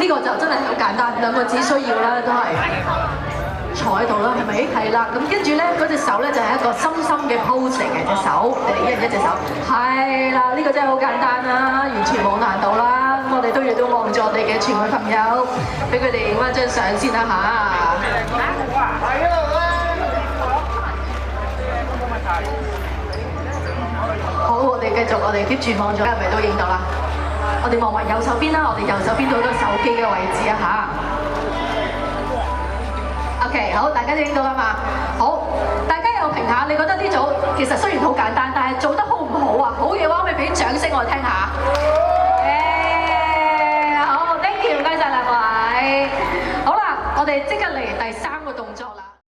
呢個就真係好簡單，兩個字需要啦，都係坐喺度啦，係咪？係啦，咁跟住咧嗰隻手咧就係一個深深嘅 pose 嚟嘅隻手，你哋一人一隻手，係啦，呢個真係好簡單啦，完全冇難度啦。咁我哋都要都望住我哋嘅傳媒朋友，俾佢哋影翻張相先啦嚇。好，我哋繼續，我哋 keep 住望咗，係咪都影到啦？我哋望埋右手邊啦，我哋右手邊到咗手機嘅位置啊嚇。OK， 好，大家都影到啦嘛。好，大家又評下，你覺得呢組其實雖然好簡單，但係做得好唔好啊？好嘅話，咪俾掌聲我聽下。好 ，thank you，唔該曬兩位。好啦，我哋即刻嚟第3